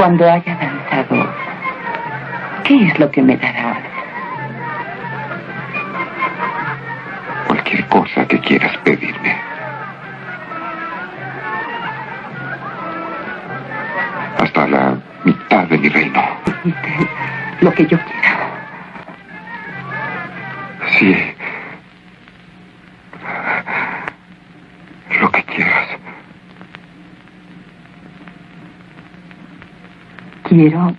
Cuando haya danzado, ¿qué es lo que me dará? Cualquier cosa que quieras pedirme. Hasta la mitad de mi reino. Lo que yo quiera. Sí. Lo que quieras. Quiero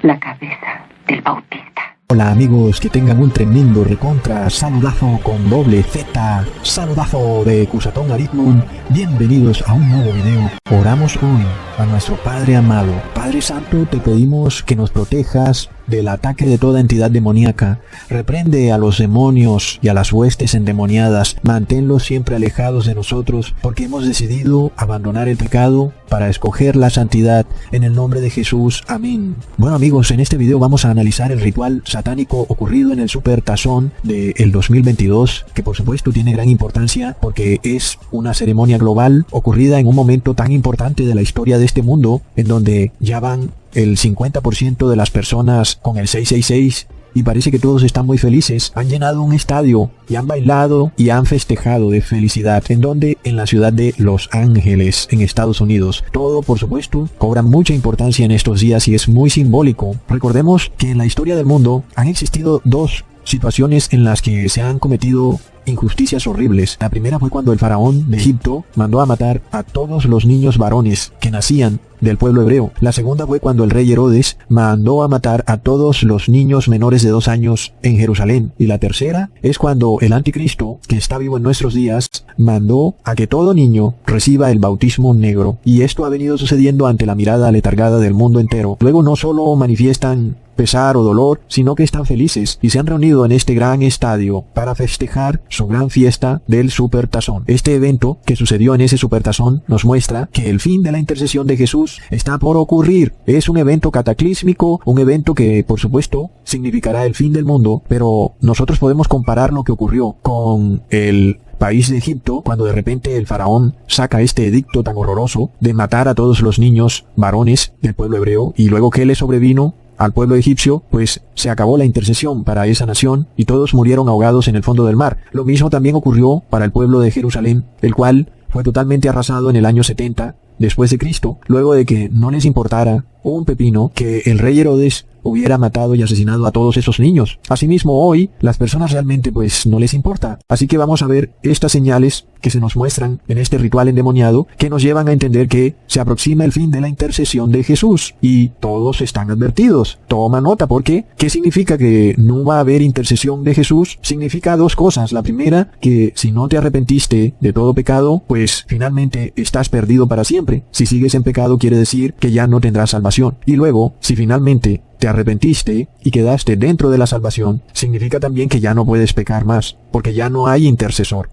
la cabeza del Bautista. Hola amigos, que tengan un tremendo recontra saludazo con doble Z, saludazo de Cusatón Aritmon. Bienvenidos a un nuevo video. Oramos hoy a nuestro Padre amado. Padre Santo, te pedimos que nos protejas del ataque de toda entidad demoníaca. Reprende a los demonios y a las huestes endemoniadas. Manténlos siempre alejados de nosotros, porque hemos decidido abandonar el pecado para escoger la santidad. En el nombre de Jesús. Amén. Bueno amigos, en este video vamos a analizar el ritual satánico ocurrido en el Super Tazón del 2022, que por supuesto tiene gran importancia porque es una ceremonia global ocurrida en un momento tan importante de la historia de este mundo, en donde ya van el 50% de las personas con el 666 y parece que todos están muy felices. Han llenado un estadio y han bailado y han festejado de felicidad. ¿En donde? En la ciudad de Los Ángeles, en Estados Unidos. Todo, por supuesto, cobra mucha importancia en estos días y es muy simbólico. Recordemos que en la historia del mundo han existido dos situaciones en las que se han cometido injusticias horribles. La primera fue cuando el faraón de Egipto mandó a matar a todos los niños varones que nacían del pueblo hebreo. La segunda fue cuando el rey Herodes mandó a matar a todos los niños menores de 2 años en Jerusalén. Y la tercera es cuando el anticristo, que está vivo en nuestros días, mandó a que todo niño reciba el bautismo negro. Y esto ha venido sucediendo ante la mirada aletargada del mundo entero. Luego no solo manifiestan pesar o dolor, sino que están felices y se han reunido en este gran estadio para festejar su gran fiesta del Super Tazón. Este evento que sucedió en ese Super Tazón nos muestra que el fin de la intercesión de Jesús está por ocurrir. Es un evento cataclísmico, un evento que por supuesto significará el fin del mundo, pero nosotros podemos comparar lo que ocurrió con el país de Egipto, cuando de repente el faraón saca este edicto tan horroroso de matar a todos los niños varones del pueblo hebreo, y luego que le sobrevino al pueblo egipcio, pues se acabó la intercesión para esa nación y todos murieron ahogados en el fondo del mar. Lo mismo también ocurrió para el pueblo de Jerusalén, el cual fue totalmente arrasado en el año 70 después de Cristo, luego de que no les importara un pepino que el rey Herodes hubiera matado y asesinado a todos esos niños. Asimismo, hoy las personas realmente pues no les importa. Así que vamos a ver estas señales que se nos muestran en este ritual endemoniado, que nos llevan a entender que se aproxima el fin de la intercesión de Jesús y todos están advertidos. Toma nota, porque ¿qué significa que no va a haber intercesión de Jesús? Significa dos cosas. La primera, que si no te arrepentiste de todo pecado, pues finalmente estás perdido para siempre. Si sigues en pecado quiere decir que ya no tendrás salvación. Y luego, si finalmente te arrepentiste y quedaste dentro de la salvación, significa también que ya no puedes pecar más, porque ya no hay intercesor.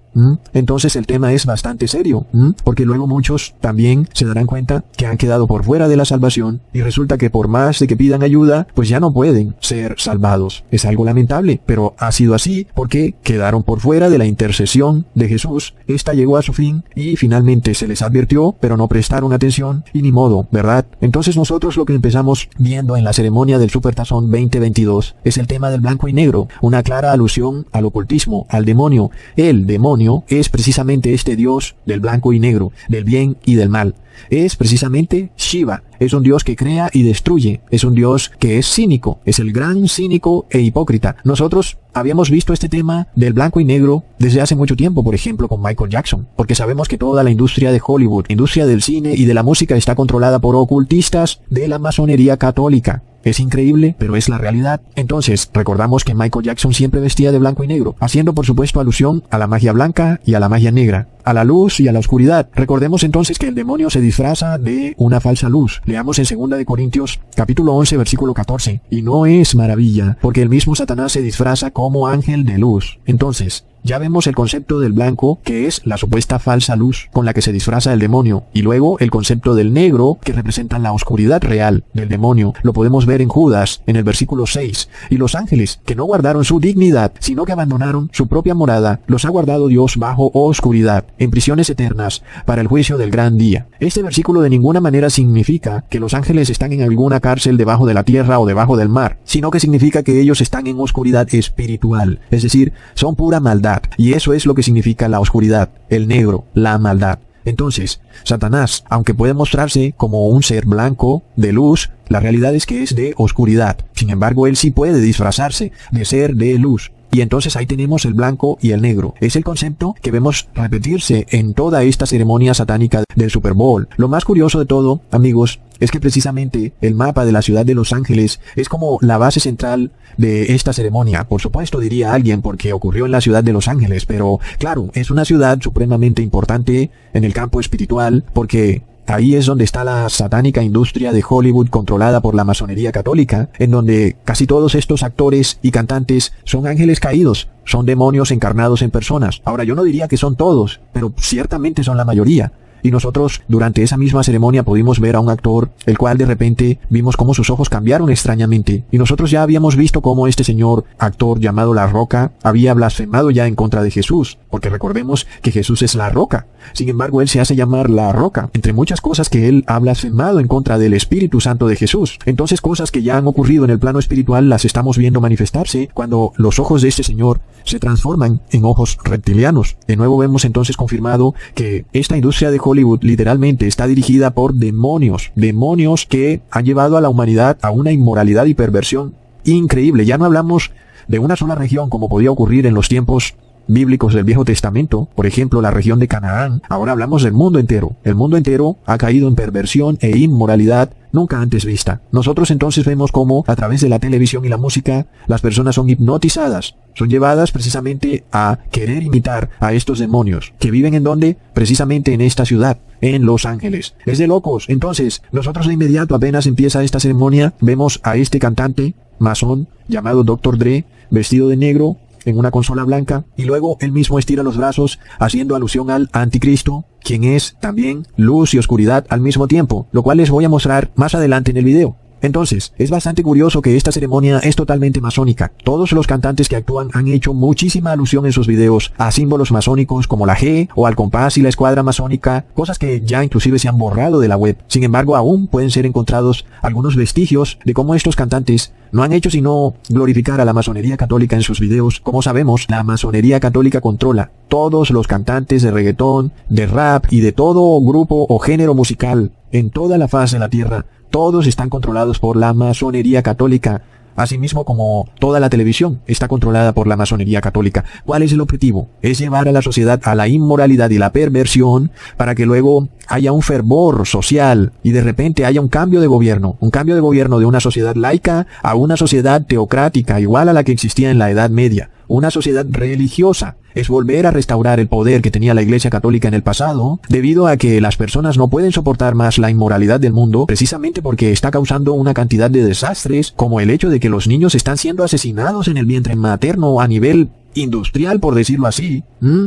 Entonces el tema es bastante serio, porque luego muchos también se darán cuenta que han quedado por fuera de la salvación y resulta que por más de que pidan ayuda, pues ya no pueden ser salvados. Es algo lamentable, pero ha sido así porque quedaron por fuera de la intercesión de Jesús. Esta llegó a su fin y finalmente se les advirtió, pero no prestaron atención y ni modo, ¿verdad? Entonces nosotros lo que empezamos viendo en la ceremonia del Super Tazón 2022 es el tema del blanco y negro, una clara alusión al ocultismo, al demonio. El demonio es precisamente este dios del blanco y negro, del bien y del mal. Es precisamente Shiva. Es un dios que crea y destruye. Es un dios que es cínico. Es el gran cínico e hipócrita. Nosotros habíamos visto este tema del blanco y negro desde hace mucho tiempo, por ejemplo con Michael Jackson, porque sabemos que toda la industria de Hollywood, industria del cine y de la música está controlada por ocultistas de la masonería católica. Es increíble, pero es la realidad. Entonces, recordamos que Michael Jackson siempre vestía de blanco y negro, haciendo por supuesto alusión a la magia blanca y a la magia negra, a la luz y a la oscuridad. Recordemos entonces que el demonio se disfraza de una falsa luz. Leamos en 2 de Corintios, capítulo 11, versículo 14. Y no es maravilla, porque el mismo Satanás se disfraza como ángel de luz. Entonces, ya vemos el concepto del blanco, que es la supuesta falsa luz con la que se disfraza el demonio, y luego el concepto del negro, que representa la oscuridad real del demonio. Lo podemos ver en Judas, en el versículo 6. Y los ángeles, que no guardaron su dignidad, sino que abandonaron su propia morada, los ha guardado Dios bajo oscuridad. en prisiones eternas para el juicio del gran día. Este versículo de ninguna manera significa que los ángeles están en alguna cárcel debajo de la tierra o debajo del mar, sino que significa que ellos están en oscuridad espiritual, es decir, son pura maldad, y eso es lo que significa la oscuridad, el negro, la maldad. Entonces, Satanás, aunque puede mostrarse como un ser blanco, de luz, la realidad es que es de oscuridad. Sin embargo, él sí puede disfrazarse de ser de luz. Y entonces ahí tenemos el blanco y el negro. Es el concepto que vemos repetirse en toda esta ceremonia satánica del Super Bowl. Lo más curioso de todo, amigos, es que precisamente el mapa de la ciudad de Los Ángeles es como la base central de esta ceremonia. Por supuesto, diría alguien, porque ocurrió en la ciudad de Los Ángeles, pero claro, es una ciudad supremamente importante en el campo espiritual, porque ahí es donde está la satánica industria de Hollywood controlada por la masonería católica, en donde casi todos estos actores y cantantes son ángeles caídos, son demonios encarnados en personas. Ahora, yo no diría que son todos, pero ciertamente son la mayoría. Y nosotros, durante esa misma ceremonia, pudimos ver a un actor, el cual de repente vimos cómo sus ojos cambiaron extrañamente. Y nosotros ya habíamos visto cómo este señor actor llamado La Roca había blasfemado ya en contra de Jesús, porque recordemos que Jesús es la roca. Sin embargo, él se hace llamar La Roca, entre muchas cosas que él ha blasfemado en contra del Espíritu Santo de Jesús. Entonces, cosas que ya han ocurrido en el plano espiritual las estamos viendo manifestarse cuando los ojos de este señor se transforman en ojos reptilianos. De nuevo vemos entonces confirmado que esta industria de Hollywood literalmente está dirigida por demonios que han llevado a la humanidad a una inmoralidad y perversión increíble. Ya no hablamos de una sola región como podía ocurrir en los tiempos bíblicos del Viejo Testamento, por ejemplo la región de Canaán. Ahora hablamos del mundo entero. El mundo entero ha caído en perversión e inmoralidad nunca antes vista. Nosotros entonces vemos cómo a través de la televisión y la música las personas son hipnotizadas, son llevadas precisamente a querer imitar a estos demonios, que viven en donde, precisamente en esta ciudad, en Los Ángeles. Es de locos. Entonces, nosotros de inmediato apenas empieza esta ceremonia, vemos a este cantante masón llamado Dr. Dre, vestido de negro, en una consola blanca, y luego él mismo estira los brazos haciendo alusión al anticristo, quien es también luz y oscuridad al mismo tiempo, lo cual les voy a mostrar más adelante en el video. Entonces, es bastante curioso que esta ceremonia es totalmente masónica. Todos los cantantes que actúan han hecho muchísima alusión en sus videos a símbolos masónicos como la G o al compás y la escuadra masónica, cosas que ya inclusive se han borrado de la web. Sin embargo, aún pueden ser encontrados algunos vestigios de cómo estos cantantes no han hecho sino glorificar a la masonería católica en sus videos. Como sabemos, la masonería católica controla todos los cantantes de reggaetón, de rap y de todo grupo o género musical en toda la faz de la tierra. Todos están controlados por la masonería católica, asimismo como toda la televisión está controlada por la masonería católica. ¿Cuál es el objetivo? Es llevar a la sociedad a la inmoralidad y la perversión para que luego haya un fervor social y de repente haya un cambio de gobierno de una sociedad laica a una sociedad teocrática igual a la que existía en la Edad Media. Una sociedad religiosa. Es volver a restaurar el poder que tenía la Iglesia Católica en el pasado, debido a que las personas no pueden soportar más la inmoralidad del mundo, precisamente porque está causando una cantidad de desastres, como el hecho de que los niños están siendo asesinados en el vientre materno a nivel industrial, por decirlo así.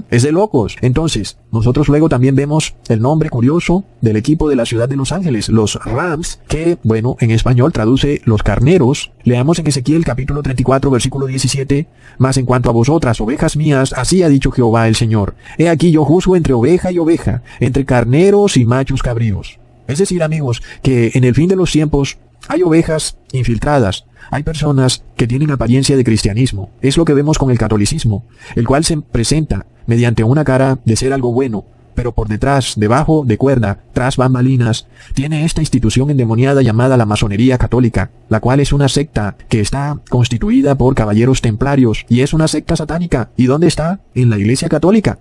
Es de locos. Entonces, nosotros luego también vemos el nombre curioso del equipo de la ciudad de Los Ángeles, los Rams, que, bueno, en español traduce los carneros. Leamos en Ezequiel capítulo 34, versículo 17, mas en cuanto a vosotras, ovejas mías, así ha dicho Jehová el Señor. He aquí yo juzgo entre oveja y oveja, entre carneros y machos cabríos. Es decir, amigos, que en el fin de los tiempos hay ovejas infiltradas. Hay personas que tienen apariencia de cristianismo. Es lo que vemos con el catolicismo, el cual se presenta mediante una cara de ser algo bueno, pero por detrás, debajo de cuerda, tras bambalinas, tiene esta institución endemoniada llamada la masonería católica, la cual es una secta que está constituida por caballeros templarios y es una secta satánica. ¿Y dónde está? En la Iglesia Católica.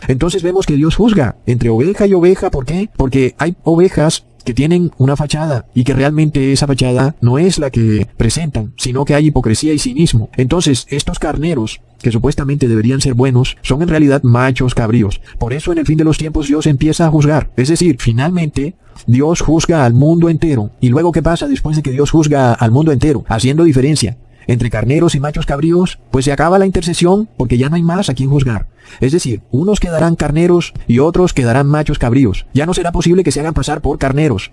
Entonces vemos que Dios juzga entre oveja y oveja. ¿Por qué? Porque hay ovejas que tienen una fachada y que realmente esa fachada no es la que presentan, sino que hay hipocresía y cinismo. Entonces, estos carneros, que supuestamente deberían ser buenos, son en realidad machos cabríos. Por eso en el fin de los tiempos Dios empieza a juzgar. Es decir, finalmente, Dios juzga al mundo entero. ¿Y luego qué pasa después de que Dios juzga al mundo entero? Haciendo diferencia entre carneros y machos cabríos, pues se acaba la intercesión porque ya no hay más a quien juzgar. Es decir, unos quedarán carneros y otros quedarán machos cabríos. Ya no será posible que se hagan pasar por carneros,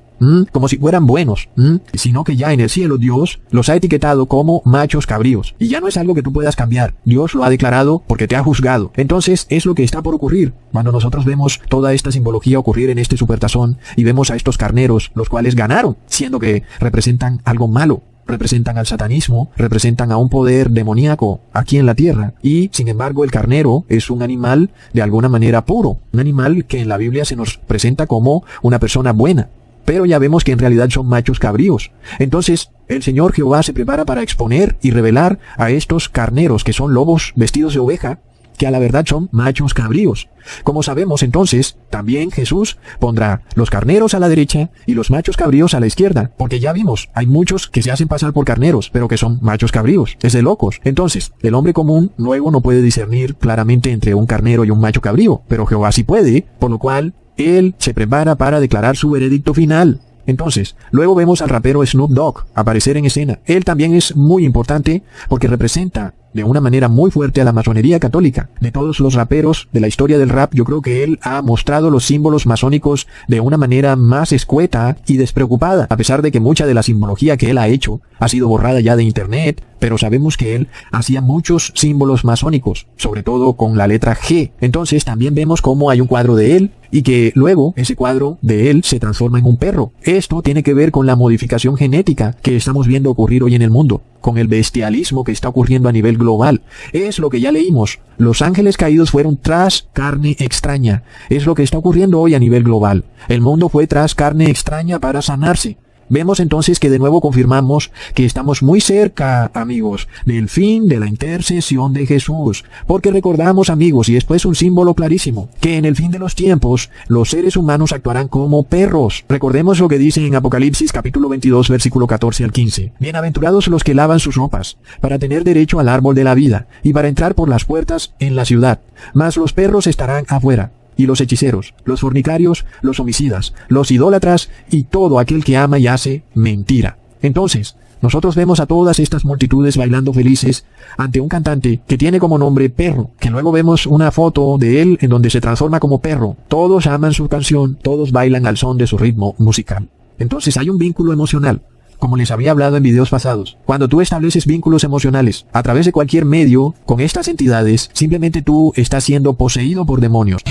como si fueran buenos, sino que ya en el cielo Dios los ha etiquetado como machos cabríos. Y ya no es algo que tú puedas cambiar. Dios lo ha declarado porque te ha juzgado. Entonces es lo que está por ocurrir cuando nosotros vemos toda esta simbología ocurrir en este supertazón y vemos a estos carneros, los cuales ganaron, siendo que representan algo malo. Representan al satanismo, representan a un poder demoníaco aquí en la tierra. Y, sin embargo, el carnero es un animal de alguna manera puro. Un animal que en la Biblia se nos presenta como una persona buena. Pero ya vemos que en realidad son machos cabríos. Entonces, el Señor Jehová se prepara para exponer y revelar a estos carneros que son lobos vestidos de oveja, que a la verdad son machos cabríos. Como sabemos entonces, también Jesús pondrá los carneros a la derecha y los machos cabríos a la izquierda, porque ya vimos, hay muchos que se hacen pasar por carneros, pero que son machos cabríos. Es de locos. Entonces, el hombre común luego no puede discernir claramente entre un carnero y un macho cabrío, pero Jehová sí puede, por lo cual él se prepara para declarar su veredicto final. Entonces, luego vemos al rapero Snoop Dogg aparecer en escena. Él también es muy importante porque representa de una manera muy fuerte a la masonería católica. De todos los raperos de la historia del rap, yo creo que él ha mostrado los símbolos masónicos de una manera más escueta y despreocupada, a pesar de que mucha de la simbología que él ha hecho ha sido borrada ya de internet, pero sabemos que él hacía muchos símbolos masónicos, sobre todo con la letra G. Entonces también vemos cómo hay un cuadro de él y que luego ese cuadro de él se transforma en un perro. Esto tiene que ver con la modificación genética que estamos viendo ocurrir hoy en el mundo, con el bestialismo que está ocurriendo a nivel global. Es lo que ya leímos. Los ángeles caídos fueron tras carne extraña. Es lo que está ocurriendo hoy a nivel global. El mundo fue tras carne extraña para sanarse. Vemos entonces que de nuevo confirmamos que estamos muy cerca, amigos, del fin de la intercesión de Jesús. Porque recordamos, amigos, y esto es un símbolo clarísimo, que en el fin de los tiempos los seres humanos actuarán como perros. Recordemos lo que dice en Apocalipsis capítulo 22, versículo 14 al 15. Bienaventurados los que lavan sus ropas, para tener derecho al árbol de la vida, y para entrar por las puertas en la ciudad. Mas los perros estarán afuera. Y los hechiceros, los fornicarios, los homicidas, los idólatras y todo aquel que ama y hace mentira. Entonces, nosotros vemos a todas estas multitudes bailando felices ante un cantante que tiene como nombre Perro, que luego vemos una foto de él en donde se transforma como perro. Todos aman su canción, todos bailan al son de su ritmo musical. Entonces hay un vínculo emocional. Como les había hablado en videos pasados, cuando tú estableces vínculos emocionales a través de cualquier medio con estas entidades, simplemente tú estás siendo poseído por demonios.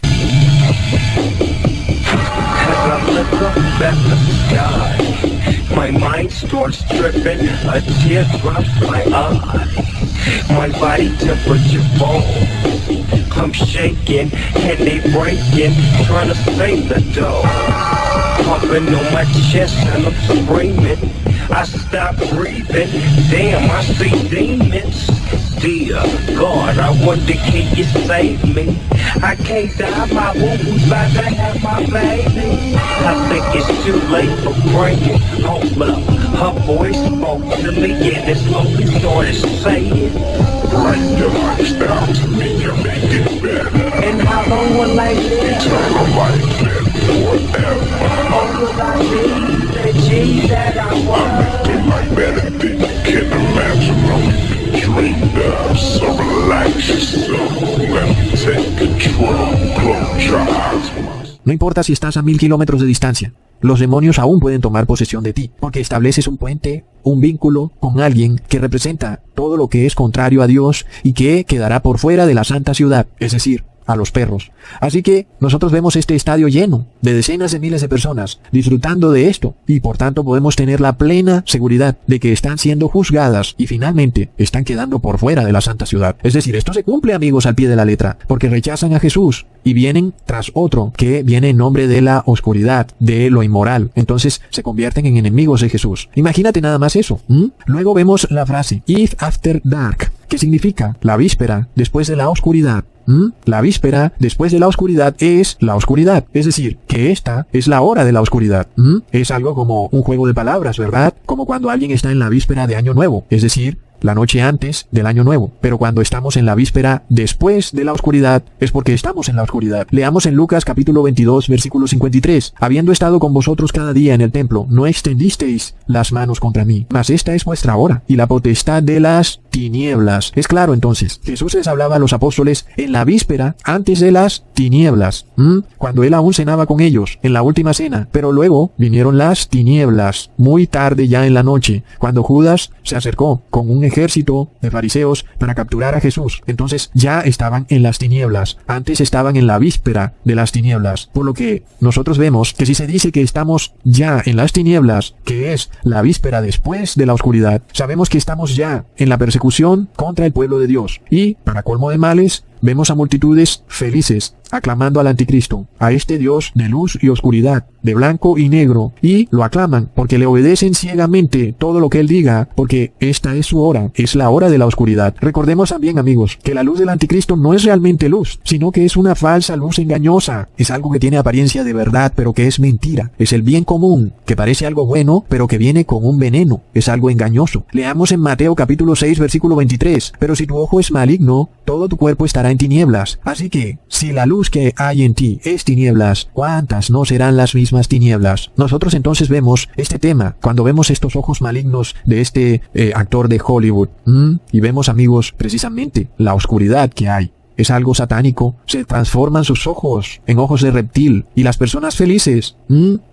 My mind starts tripping, a tear drops my eye. My body temperature falls. I'm shaking and they breaking, trying to save the dough. Pumping on my chest and I'm screaming. I stop breathing, damn, I see demons. Dear God, I wonder can you save me? I can't die, my woman's about to have my baby. I think it's too late for praying. Hold up, her voice spoke to me and it slowly started saying, Bring your lifestyle to me, you make it better. And how long will I live? Eternal life and forever. Or will I be the G that I I was? make the life better than you can imagine. Only dreamed of, so relax yourself. Let me take control. Close your eyes. No importa si estás a 1000 kilómetros de distancia, los demonios aún pueden tomar posesión de ti, porque estableces un puente, un vínculo con alguien que representa todo lo que es contrario a Dios y que quedará por fuera de la santa ciudad, es decir, a los perros. Así que nosotros vemos este estadio lleno de decenas de miles de personas disfrutando de esto y por tanto podemos tener la plena seguridad de que están siendo juzgadas y finalmente están quedando por fuera de la santa ciudad. Es decir, esto se cumple, amigos, al pie de la letra, porque rechazan a Jesús y vienen tras otro que viene en nombre de la oscuridad, de lo inmoral. Entonces se convierten en enemigos de Jesús. Imagínate nada más eso. Luego vemos la frase Eve after dark, que significa la víspera después de la oscuridad. La víspera después de la oscuridad es la oscuridad, es decir, que esta es la hora de la oscuridad. Es algo como un juego de palabras, ¿verdad? Como cuando alguien está en la víspera de Año Nuevo, es decir, la noche antes del año nuevo. Pero cuando estamos en la víspera después de la oscuridad, es porque estamos en la oscuridad. Leamos en Lucas capítulo 22, versículo 53. Habiendo estado con vosotros cada día en el templo, no extendisteis las manos contra mí, mas esta es vuestra hora, y la potestad de las tinieblas. Es claro entonces, Jesús les hablaba a los apóstoles en la víspera, antes de las tinieblas, cuando él aún cenaba con ellos, en la última cena. Pero luego vinieron las tinieblas, muy tarde ya en la noche, cuando Judas se acercó con un ejército de fariseos para capturar a Jesús. Entonces ya estaban en las tinieblas, antes estaban en la víspera de las tinieblas. Por lo que nosotros vemos que si se dice que estamos ya en las tinieblas, que es la víspera después de la oscuridad, sabemos que estamos ya en la persecución contra el pueblo de Dios. Y, para colmo de males, vemos a multitudes felices aclamando al anticristo, a este Dios de luz y oscuridad, de blanco y negro, y lo aclaman porque le obedecen ciegamente todo lo que él diga, porque esta es su hora, es la hora de la oscuridad. Recordemos también, amigos, que la luz del anticristo no es realmente luz, sino que es una falsa luz engañosa. Es algo que tiene apariencia de verdad, pero que es mentira. Es el bien común, que parece algo bueno, pero que viene con un veneno. Es algo engañoso. Leamos en Mateo capítulo 6, versículo 23. Pero si tu ojo es maligno, todo tu cuerpo estará en tinieblas. Así que, si la luz que hay en ti es tinieblas, ¿cuántas no serán las mismas tinieblas? Nosotros entonces vemos este tema, cuando vemos estos ojos malignos de este actor de Hollywood, y vemos, amigos, precisamente la oscuridad que hay. Es algo satánico. Se transforman sus ojos en ojos de reptil. Y las personas felices,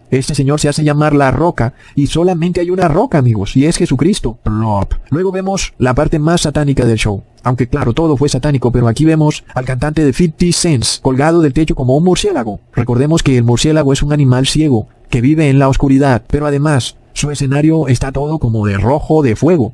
este señor se hace llamar la roca, y solamente hay una roca, amigos, y es Jesucristo. Plop. Luego vemos la parte más satánica del show. Aunque claro, todo fue satánico, pero aquí vemos al cantante de 50 Cent colgado del techo como un murciélago. Recordemos que el murciélago es un animal ciego que vive en la oscuridad, pero además su escenario está todo como de rojo, de fuego.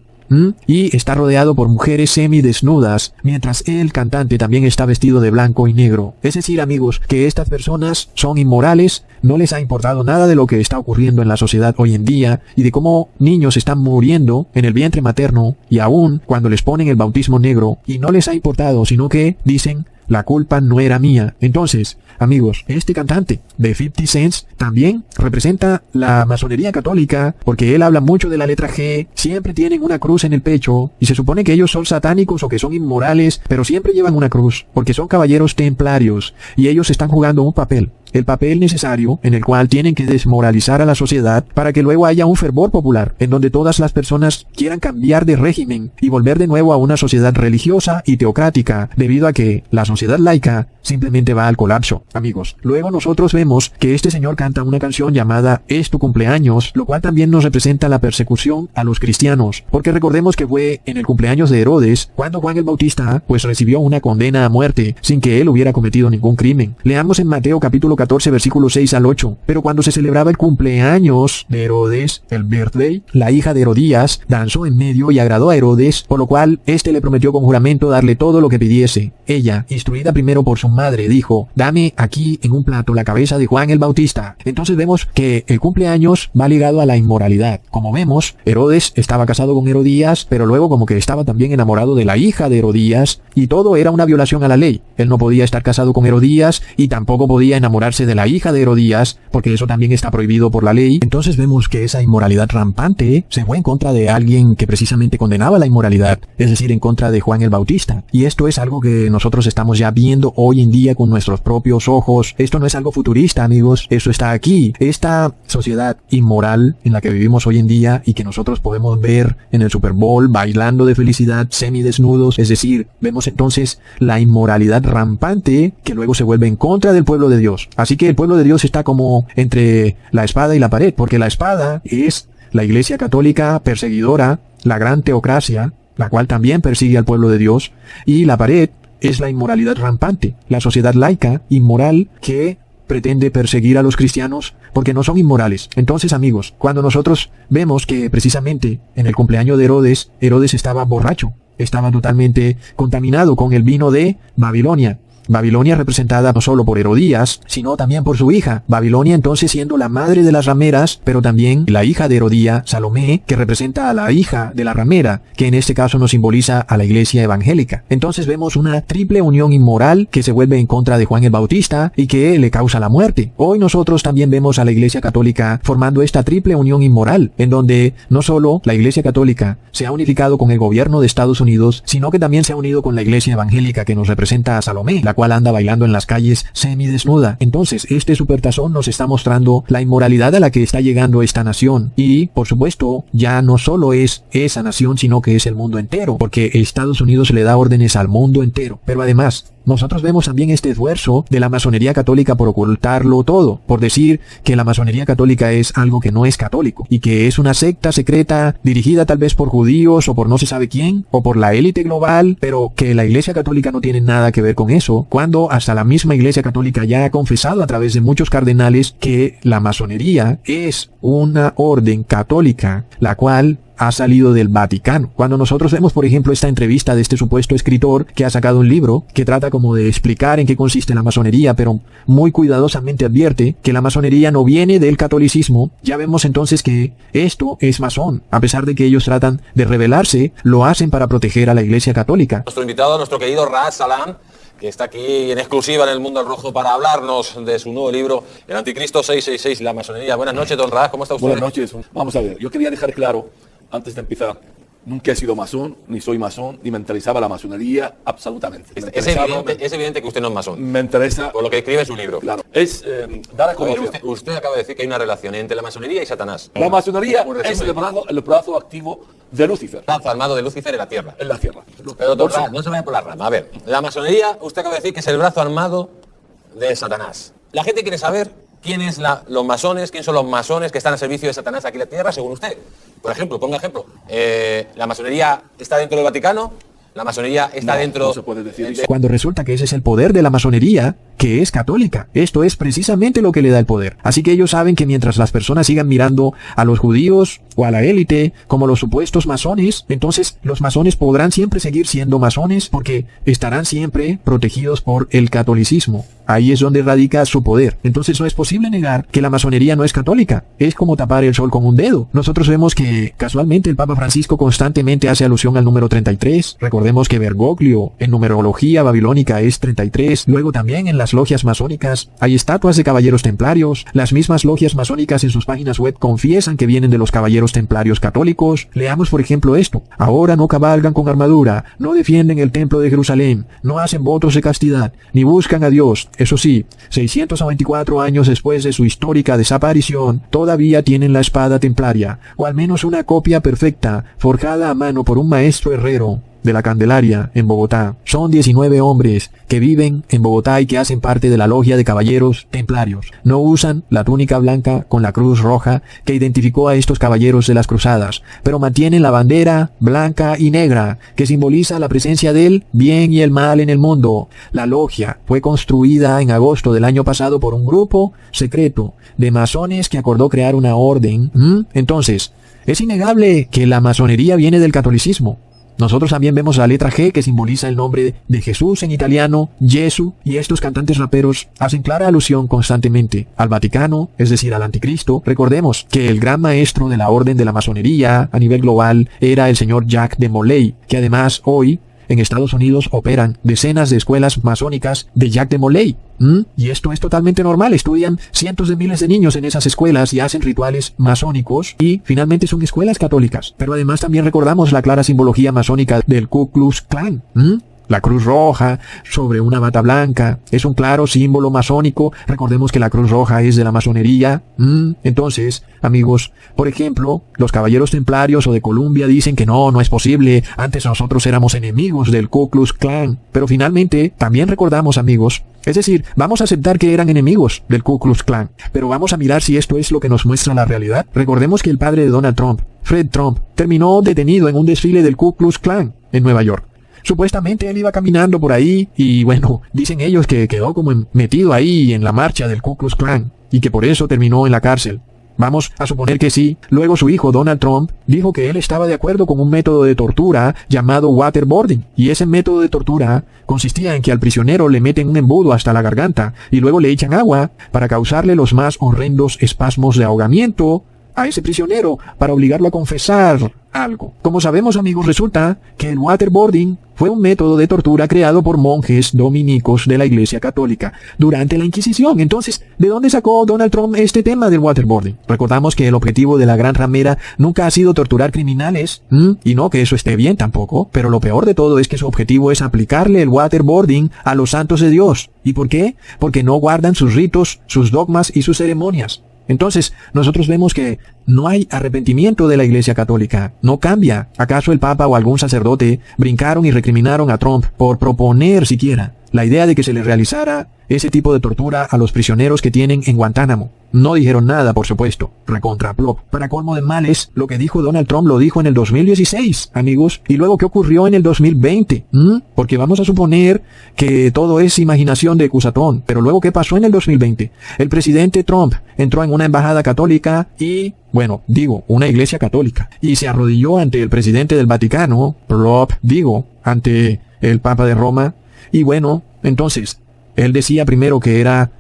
Y está rodeado por mujeres semidesnudas, mientras el cantante también está vestido de blanco y negro. Es decir, amigos, que estas personas son inmorales, no les ha importado nada de lo que está ocurriendo en la sociedad hoy en día, y de cómo niños están muriendo en el vientre materno, y aún cuando les ponen el bautismo negro, y no les ha importado, sino que dicen, la culpa no era mía. Entonces, amigos, este cantante de 50 Cent también representa la masonería católica, porque él habla mucho de la letra G, siempre tienen una cruz en el pecho, y se supone que ellos son satánicos o que son inmorales, pero siempre llevan una cruz, porque son caballeros templarios, y ellos están jugando un papel. El papel necesario en el cual tienen que desmoralizar a la sociedad para que luego haya un fervor popular en donde todas las personas quieran cambiar de régimen y volver de nuevo a una sociedad religiosa y teocrática, debido a que la sociedad laica simplemente va al colapso, amigos. Luego nosotros vemos que este señor canta una canción llamada Es tu cumpleaños, lo cual también nos representa la persecución a los cristianos, porque recordemos que fue en el cumpleaños de Herodes cuando Juan el Bautista pues recibió una condena a muerte sin que él hubiera cometido ningún crimen. Leamos en Mateo capítulo 14, versículos 6 al 8. Pero cuando se celebraba el cumpleaños de Herodes, el birthday, la hija de Herodías danzó en medio y agradó a Herodes, por lo cual éste le prometió con juramento darle todo lo que pidiese. Ella, instruida primero por su madre, dijo, dame aquí en un plato la cabeza de Juan el Bautista. Entonces vemos que el cumpleaños va ligado a la inmoralidad. Como vemos, Herodes estaba casado con Herodías, pero luego como que estaba también enamorado de la hija de Herodías, y todo era una violación a la ley. Él no podía estar casado con Herodías, y tampoco podía enamorarse de la hija de Herodías, porque eso también está prohibido por la ley. Entonces vemos que esa inmoralidad rampante se fue en contra de alguien que precisamente condenaba la inmoralidad, es decir, en contra de Juan el Bautista. Y esto es algo que nosotros estamos ya viendo hoy en día con nuestros propios ojos. Esto no es algo futurista, amigos, esto está aquí. Esta sociedad inmoral en la que vivimos hoy en día y que nosotros podemos ver en el Super Bowl bailando de felicidad, semidesnudos, es decir, vemos entonces la inmoralidad rampante que luego se vuelve en contra del pueblo de Dios. Así que el pueblo de Dios está como entre la espada y la pared, porque la espada es la Iglesia católica perseguidora, la gran teocracia, la cual también persigue al pueblo de Dios, y la pared es la inmoralidad rampante, la sociedad laica, inmoral, que pretende perseguir a los cristianos porque no son inmorales. Entonces, amigos, cuando nosotros vemos que precisamente en el cumpleaños de Herodes, Herodes estaba borracho, estaba totalmente contaminado con el vino de Babilonia, Babilonia representada no solo por Herodías, sino también por su hija. Babilonia entonces siendo la madre de las rameras, pero también la hija de Herodía, Salomé, que representa a la hija de la ramera, que en este caso nos simboliza a la iglesia evangélica. Entonces vemos una triple unión inmoral que se vuelve en contra de Juan el Bautista y que le causa la muerte. Hoy nosotros también vemos a la iglesia católica formando esta triple unión inmoral, en donde no solo la iglesia católica se ha unificado con el gobierno de Estados Unidos, sino que también se ha unido con la iglesia evangélica que nos representa a Salomé, la cual anda bailando en las calles semidesnuda. Entonces, este supertazón nos está mostrando la inmoralidad a la que está llegando esta nación. Y, por supuesto, ya no solo es esa nación, sino que es el mundo entero, porque Estados Unidos le da órdenes al mundo entero. Pero además, nosotros vemos también este esfuerzo de la masonería católica por ocultarlo todo, por decir que la masonería católica es algo que no es católico, y que es una secta secreta dirigida tal vez por judíos o por no se sabe quién, o por la élite global, pero que la iglesia católica no tiene nada que ver con eso, cuando hasta la misma iglesia católica ya ha confesado a través de muchos cardenales que la masonería es una orden católica, la cual ha salido del Vaticano. Cuando nosotros vemos, por ejemplo, esta entrevista de este supuesto escritor que ha sacado un libro que trata como de explicar en qué consiste la masonería, pero muy cuidadosamente advierte que la masonería no viene del catolicismo, ya vemos entonces que esto es masón. A pesar de que ellos tratan de rebelarse, lo hacen para proteger a la iglesia católica. Nuestro invitado, nuestro querido Raad Salam, que está aquí en exclusiva en El Mundo al Rojo para hablarnos de su nuevo libro, El Anticristo 666, la masonería. Buenas noches, don Raad, ¿cómo está usted? Buenas noches. Vamos a ver, yo quería dejar claro, antes de empezar, nunca he sido masón, ni soy masón, ni me interesaba la masonería absolutamente. Es evidente que usted no es masón. Me interesa... Por lo que escribe en su libro. Claro, es dar a A ver, conocer. usted acaba de decir que hay una relación entre la masonería y Satanás. La masonería Por es resumen, el brazo activo de Lucifer, brazo armado de Lucifer en la tierra. en la tierra. Pero don Raad, no se vaya por la rama. A ver, la masonería, usted acaba de decir que es el brazo armado de Satanás. La gente quiere saber quién es los masones, quién son los masones que están al servicio de Satanás aquí en la tierra, según usted. Por ejemplo, ponga ejemplo. La masonería está dentro del Vaticano, la masonería está No, dentro... no se puede decir eso. Cuando resulta que ese es el poder de la masonería, que es católica. Esto es precisamente lo que le da el poder. Así que ellos saben que mientras las personas sigan mirando a los judíos o a la élite como los supuestos masones, entonces los masones podrán siempre seguir siendo masones porque estarán siempre protegidos por el catolicismo. Ahí es donde radica su poder. Entonces no es posible negar que la masonería no es católica. Es como tapar el sol con un dedo. Nosotros vemos que casualmente el Papa Francisco constantemente hace alusión al número 33. Recordemos que Bergoglio en numerología babilónica es 33. Luego también en las logias masónicas hay estatuas de caballeros templarios. Las mismas logias masónicas en sus páginas web confiesan que vienen de los caballeros templarios católicos. Leamos por ejemplo esto. Ahora no cabalgan con armadura, no defienden el templo de Jerusalén, no hacen votos de castidad, ni buscan a Dios. Eso sí, 624 años después de su histórica desaparición, todavía tienen la espada templaria, o al menos una copia perfecta, forjada a mano por un maestro herrero de la Candelaria, en Bogotá. Son 19 hombres que viven en Bogotá y que hacen parte de la logia de caballeros templarios. No usan la túnica blanca con la cruz roja que identificó a estos caballeros de las cruzadas, pero mantienen la bandera blanca y negra que simboliza la presencia del bien y el mal en el mundo. La logia fue construida en agosto del año pasado por un grupo secreto de masones que acordó crear una orden. Entonces, es innegable que la masonería viene del catolicismo. Nosotros también vemos la letra G que simboliza el nombre de Jesús en italiano, Gesù, y estos cantantes raperos hacen clara alusión constantemente al Vaticano, es decir, al Anticristo. Recordemos que el gran maestro de la orden de la masonería a nivel global era el señor Jacques de Molay, que además hoy en Estados Unidos operan decenas de escuelas masónicas de Jacques de Molay. Y esto es totalmente normal. Estudian cientos de miles de niños en esas escuelas y hacen rituales masónicos y finalmente son escuelas católicas. Pero además también recordamos la clara simbología masónica del Ku Klux Klan. La cruz roja sobre una bata blanca es un claro símbolo masónico. Recordemos que la cruz roja es de la masonería. Entonces, amigos, por ejemplo, los caballeros templarios o de Columbia dicen que no es posible. Antes nosotros éramos enemigos del Ku Klux Klan. Pero finalmente, también recordamos, amigos, es decir, vamos a aceptar que eran enemigos del Ku Klux Klan. Pero vamos a mirar si esto es lo que nos muestra la realidad. Recordemos que el padre de Donald Trump, Fred Trump, terminó detenido en un desfile del Ku Klux Klan en Nueva York. Supuestamente él iba caminando por ahí y bueno, dicen ellos que quedó como metido ahí en la marcha del Ku Klux Klan y que por eso terminó en la cárcel. Vamos a suponer que sí. Luego su hijo Donald Trump dijo que él estaba de acuerdo con un método de tortura llamado waterboarding. Y ese método de tortura consistía en que al prisionero le meten un embudo hasta la garganta y luego le echan agua para causarle los más horrendos espasmos de ahogamiento a ese prisionero para obligarlo a confesar algo. Como sabemos, amigos, resulta que el waterboarding fue un método de tortura creado por monjes dominicos de la Iglesia Católica durante la Inquisición. Entonces, ¿de dónde sacó Donald Trump este tema del waterboarding? Recordamos que el objetivo de la gran ramera nunca ha sido torturar criminales, y no que eso esté bien tampoco, pero lo peor de todo es que su objetivo es aplicarle el waterboarding a los santos de Dios. ¿Y por qué? Porque no guardan sus ritos, sus dogmas y sus ceremonias. Entonces, nosotros vemos que no hay arrepentimiento de la Iglesia Católica. No cambia. ¿Acaso el Papa o algún sacerdote brincaron y recriminaron a Trump por proponer siquiera la idea de que se le realizara ese tipo de tortura a los prisioneros que tienen en Guantánamo? No dijeron nada, por supuesto. Recontraplop. Para colmo de males, lo que dijo Donald Trump lo dijo en el 2016, amigos. ¿Y luego qué ocurrió en el 2020? Porque vamos a suponer que todo es imaginación de Cusatón. Pero luego, ¿qué pasó en el 2020? El presidente Trump entró en una embajada católica y, bueno, una iglesia católica. Y se arrodilló ante el presidente del Vaticano, ante el Papa de Roma. Y bueno, entonces, él decía primero que era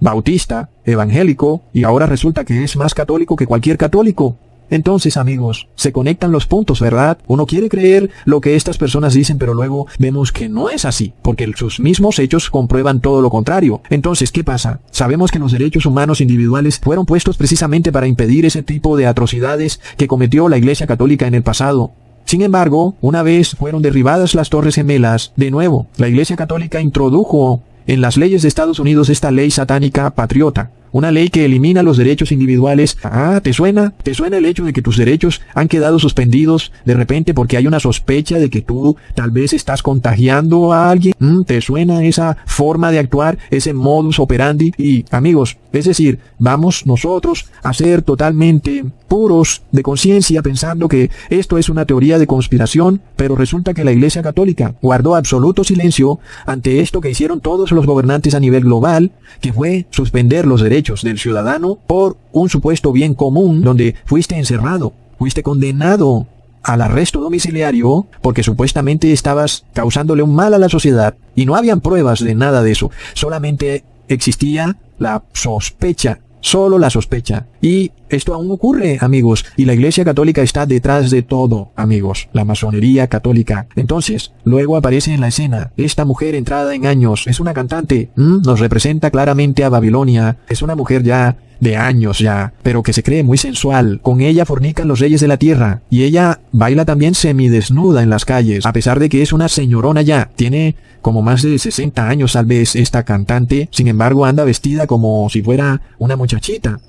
bautista, evangélico, y ahora resulta que es más católico que cualquier católico. Entonces, amigos, se conectan los puntos, ¿verdad? Uno quiere creer lo que estas personas dicen, pero luego vemos que no es así, porque sus mismos hechos comprueban todo lo contrario. Entonces, ¿qué pasa? Sabemos que los derechos humanos individuales fueron puestos precisamente para impedir ese tipo de atrocidades que cometió la Iglesia Católica en el pasado. Sin embargo, una vez fueron derribadas las Torres Gemelas, de nuevo, la Iglesia Católica introdujo en las leyes de Estados Unidos esta ley satánica patriota. Una ley que elimina los derechos individuales. ¿Te suena? ¿Te suena el hecho de que tus derechos han quedado suspendidos de repente porque hay una sospecha de que tú tal vez estás contagiando a alguien? ¿Te suena esa forma de actuar, ese modus operandi? Y, amigos, es decir, vamos nosotros a ser totalmente puros de conciencia pensando que esto es una teoría de conspiración, pero resulta que la Iglesia Católica guardó absoluto silencio ante esto que hicieron todos los gobernantes a nivel global, que fue suspender los derechos del ciudadano por un supuesto bien común donde fuiste encerrado, fuiste condenado al arresto domiciliario porque supuestamente estabas causándole un mal a la sociedad y no habían pruebas de nada de eso, solamente existía la sospecha. Solo la sospecha. Y esto aún ocurre, amigos. Y la Iglesia Católica está detrás de todo, amigos. La masonería católica. Entonces, luego aparece en la escena esta mujer entrada en años. Es una cantante. Nos representa claramente a Babilonia. Es una mujer ya de años ya, pero que se cree muy sensual. Con ella fornican los reyes de la tierra. Y ella baila también semidesnuda en las calles, a pesar de que es una señorona ya. Tiene como más de 60 años tal vez esta cantante. Sin embargo, anda vestida como si fuera una muchachita.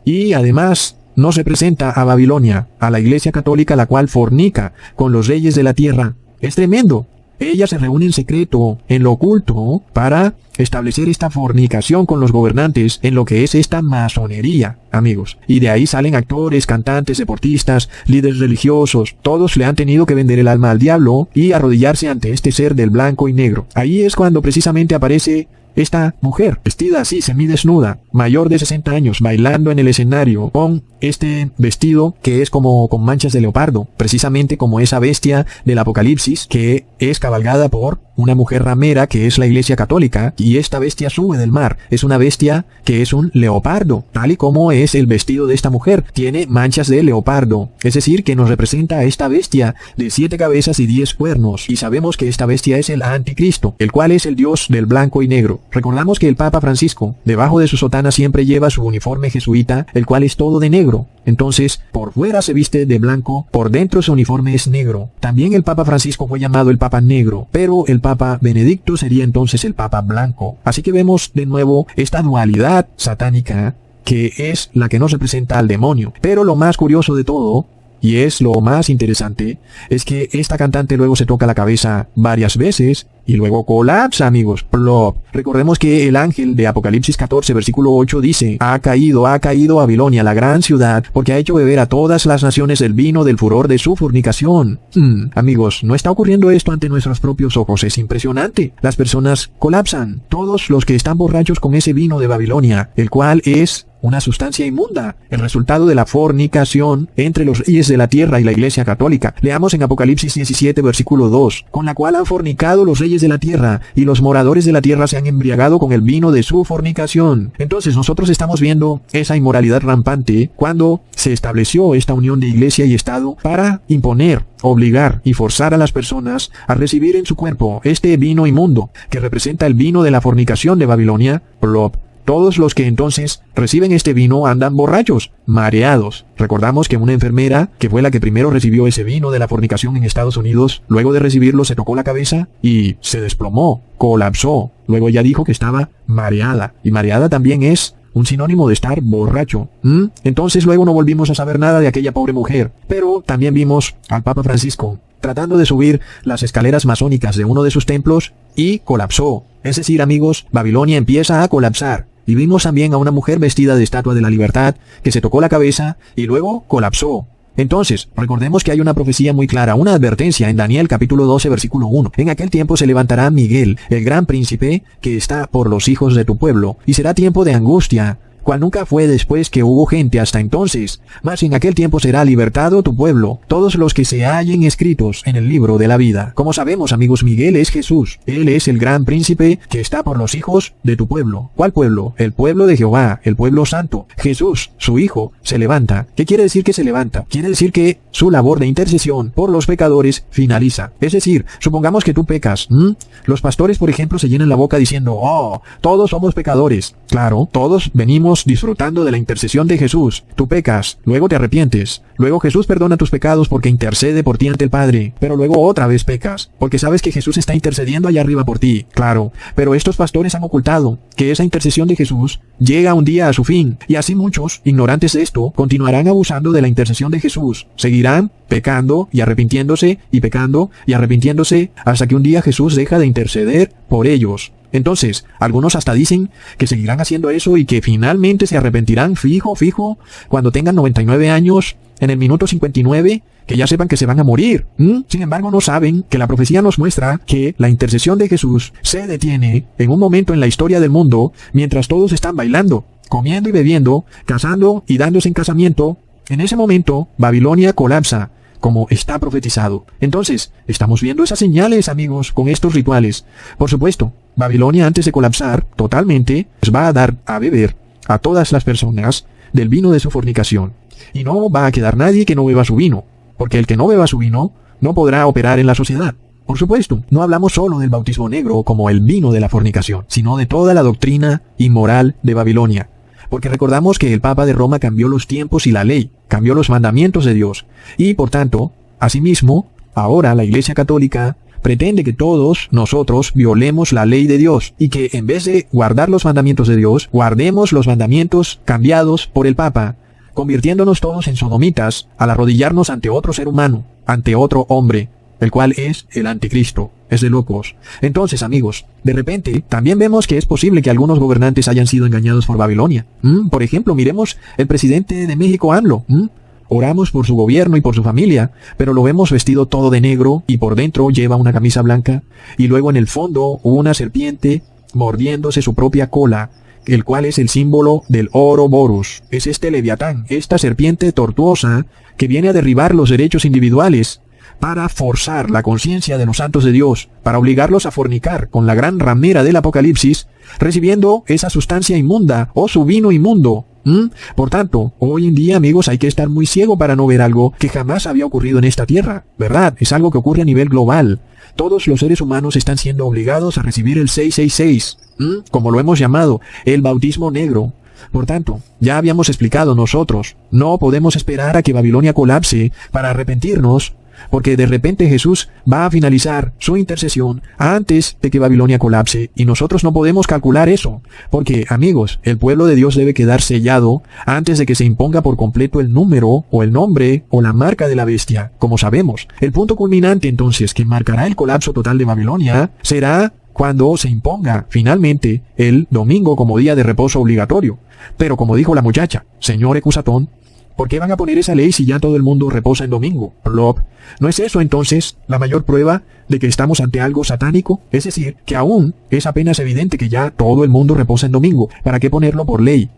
Y además no se presenta a Babilonia, a la Iglesia Católica, la cual fornica con los reyes de la tierra. Es tremendo. Ella se reúne en secreto, en lo oculto, para establecer esta fornicación con los gobernantes en lo que es esta masonería, amigos. Y de ahí salen actores, cantantes, deportistas, líderes religiosos. Todos le han tenido que vender el alma al diablo y arrodillarse ante este ser del blanco y negro. Ahí es cuando precisamente aparece esta mujer, vestida así, semidesnuda, mayor de 60 años, bailando en el escenario, con este vestido que es como con manchas de leopardo, precisamente como esa bestia del Apocalipsis, que es cabalgada por una mujer ramera que es la Iglesia Católica, y esta bestia sube del mar. Es una bestia que es un leopardo, tal y como es el vestido de esta mujer. Tiene manchas de leopardo, es decir, que nos representa a esta bestia de 7 cabezas y 10 cuernos, y sabemos que esta bestia es el anticristo, el cual es el dios del blanco y negro. Recordamos que el Papa Francisco, debajo de su sotana siempre lleva su uniforme jesuita, el cual es todo de negro. Entonces, por fuera se viste de blanco, por dentro su uniforme es negro. También el Papa Francisco fue llamado el Papa Negro, pero el Papa Benedicto sería entonces el Papa Blanco. Así que vemos de nuevo esta dualidad satánica que es la que nos representa al demonio. Pero lo más curioso de todo, y es lo más interesante, es que esta cantante luego se toca la cabeza varias veces y luego colapsa, amigos. Plop. Recordemos que el ángel de Apocalipsis 14, versículo 8 dice: ha caído Babilonia, la gran ciudad, porque ha hecho beber a todas las naciones el vino del furor de su fornicación. Amigos, no está ocurriendo esto ante nuestros propios ojos. Es impresionante. Las personas colapsan. Todos los que están borrachos con ese vino de Babilonia, el cual es una sustancia inmunda, el resultado de la fornicación entre los reyes de la tierra y la Iglesia Católica. Leamos en Apocalipsis 17, versículo 2, con la cual han fornicado los reyes de la tierra, y los moradores de la tierra se han embriagado con el vino de su fornicación. Entonces nosotros estamos viendo esa inmoralidad rampante cuando se estableció esta unión de Iglesia y Estado para imponer, obligar y forzar a las personas a recibir en su cuerpo este vino inmundo, que representa el vino de la fornicación de Babilonia, plop. Todos los que entonces reciben este vino andan borrachos, mareados. Recordamos que una enfermera, que fue la que primero recibió ese vino de la fornicación en Estados Unidos, luego de recibirlo se tocó la cabeza y se desplomó, colapsó. Luego ella dijo que estaba mareada, y mareada también es un sinónimo de estar borracho. Entonces luego no volvimos a saber nada de aquella pobre mujer. Pero también vimos al Papa Francisco tratando de subir las escaleras masónicas de uno de sus templos y colapsó. Es decir, amigos, Babilonia empieza a colapsar. Y vimos también a una mujer vestida de estatua de la libertad que se tocó la cabeza y luego colapsó. Entonces, recordemos que hay una profecía muy clara, una advertencia en Daniel capítulo 12 versículo 1. En aquel tiempo se levantará Miguel, el gran príncipe, que está por los hijos de tu pueblo, y será tiempo de angustia, cual nunca fue después que hubo gente hasta entonces. Mas en aquel tiempo será libertado tu pueblo, todos los que se hallen escritos en el libro de la vida. Como sabemos, amigos, Miguel es Jesús. Él es el gran príncipe que está por los hijos de tu pueblo. ¿Cuál pueblo? El pueblo de Jehová, el pueblo santo. Jesús, su hijo, se levanta. ¿Qué quiere decir que se levanta? Quiere decir que su labor de intercesión por los pecadores finaliza. Es decir, supongamos que tú pecas. Los pastores, por ejemplo, se llenan la boca diciendo, oh, todos somos pecadores. Claro, todos venimos disfrutando de la intercesión de Jesús. Tú pecas, luego te arrepientes, luego Jesús perdona tus pecados porque intercede por ti ante el Padre, pero luego otra vez pecas, porque sabes que Jesús está intercediendo allá arriba por ti. Claro, pero estos pastores han ocultado que esa intercesión de Jesús llega un día a su fin, y así muchos, ignorantes de esto, continuarán abusando de la intercesión de Jesús. Seguirán pecando y arrepintiéndose y pecando y arrepintiéndose hasta que un día Jesús deja de interceder por ellos. Entonces, algunos hasta dicen que seguirán haciendo eso y que finalmente se arrepentirán fijo, cuando tengan 99 años, en el minuto 59, que ya sepan que se van a morir. Sin embargo, no saben que la profecía nos muestra que la intercesión de Jesús se detiene en un momento en la historia del mundo, mientras todos están bailando, comiendo y bebiendo, casando y dándose en casamiento. En ese momento, Babilonia colapsa, como está profetizado. Entonces, estamos viendo esas señales, amigos, con estos rituales. Por supuesto, Babilonia, antes de colapsar totalmente, les va a dar a beber a todas las personas del vino de su fornicación. Y no va a quedar nadie que no beba su vino, porque el que no beba su vino no podrá operar en la sociedad. Por supuesto, no hablamos solo del bautismo negro como el vino de la fornicación, sino de toda la doctrina inmoral de Babilonia. Porque recordamos que el Papa de Roma cambió los tiempos y la ley, cambió los mandamientos de Dios. Y por tanto, asimismo, ahora la Iglesia Católica pretende que todos nosotros violemos la ley de Dios y que en vez de guardar los mandamientos de Dios, guardemos los mandamientos cambiados por el Papa, convirtiéndonos todos en sodomitas al arrodillarnos ante otro ser humano, ante otro hombre, el cual es el anticristo. Es de locos. Entonces, amigos, de repente, también vemos que es posible que algunos gobernantes hayan sido engañados por Babilonia. Por ejemplo, miremos el presidente de México, AMLO. Oramos por su gobierno y por su familia, pero lo vemos vestido todo de negro y por dentro lleva una camisa blanca, y luego en el fondo una serpiente mordiéndose su propia cola, el cual es el símbolo del Ouroboros. Es este Leviatán, esta serpiente tortuosa que viene a derribar los derechos individuales, para forzar la conciencia de los santos de Dios, para obligarlos a fornicar con la gran ramera del Apocalipsis, recibiendo esa sustancia inmunda o su vino inmundo. Por tanto, hoy en día, amigos, hay que estar muy ciego para no ver algo que jamás había ocurrido en esta tierra, ¿verdad? Es algo que ocurre a nivel global. Todos los seres humanos están siendo obligados a recibir el 666, como lo hemos llamado, el bautismo negro. Por tanto, ya habíamos explicado nosotros, no podemos esperar a que Babilonia colapse para arrepentirnos, porque de repente Jesús va a finalizar su intercesión antes de que Babilonia colapse, y nosotros no podemos calcular eso, porque, amigos, el pueblo de Dios debe quedar sellado antes de que se imponga por completo el número, o el nombre, o la marca de la bestia, como sabemos. El punto culminante, entonces, que marcará el colapso total de Babilonia, será cuando se imponga, finalmente, el domingo como día de reposo obligatorio. Pero como dijo la muchacha, señor Ecusatón, ¿Por qué van a poner esa ley si ya todo el mundo reposa en domingo? Plop. ¿No es eso entonces la mayor prueba de que estamos ante algo satánico? Es decir, que aún es apenas evidente que ya todo el mundo reposa en domingo. ¿Para qué ponerlo por ley?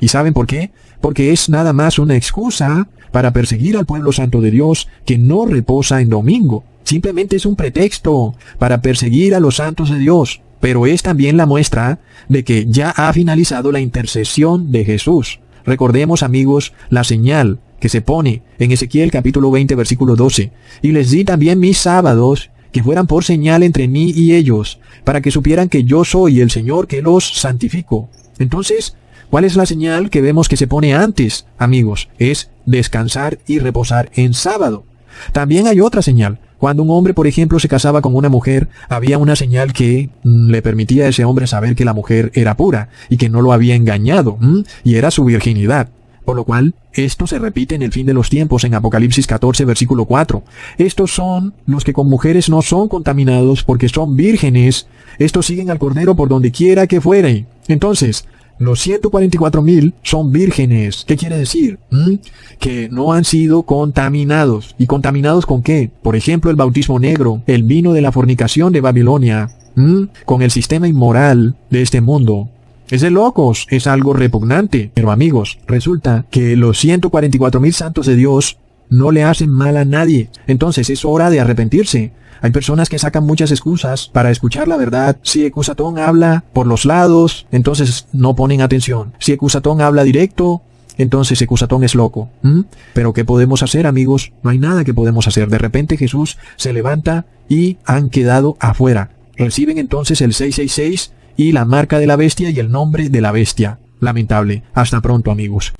¿Y saben por qué? Porque es nada más una excusa para perseguir al pueblo santo de Dios que no reposa en domingo. Simplemente es un pretexto para perseguir a los santos de Dios. Pero es también la muestra de que ya ha finalizado la intercesión de Jesús. Recordemos, amigos, la señal que se pone en Ezequiel capítulo 20, versículo 12. Y les di también mis sábados, que fueran por señal entre mí y ellos, para que supieran que yo soy el Señor que los santifico. Entonces, ¿cuál es la señal que vemos que se pone antes, amigos? Es descansar y reposar en sábado. También hay otra señal. Cuando un hombre, por ejemplo, se casaba con una mujer, había una señal que le permitía a ese hombre saber que la mujer era pura y que no lo había engañado, y era su virginidad. Por lo cual, esto se repite en el fin de los tiempos en Apocalipsis 14, versículo 4. Estos son los que con mujeres no son contaminados porque son vírgenes. Estos siguen al Cordero por donde quiera que fuere. Entonces, los 144,000 son vírgenes. ¿Qué quiere decir? Que no han sido contaminados. ¿Y contaminados con qué? Por ejemplo, el bautismo negro, el vino de la fornicación de Babilonia, con el sistema inmoral de este mundo. Es de locos, es algo repugnante. Pero amigos, resulta que los 144,000 santos de Dios no le hacen mal a nadie. Entonces es hora de arrepentirse. Hay personas que sacan muchas excusas para escuchar la verdad. Si Ecusatón habla por los lados, entonces no ponen atención. Si Ecusatón habla directo, entonces Ecusatón es loco. Pero ¿qué podemos hacer, amigos? No hay nada que podemos hacer. De repente Jesús se levanta y han quedado afuera. Reciben entonces el 666 y la marca de la bestia y el nombre de la bestia. Lamentable. Hasta pronto, amigos.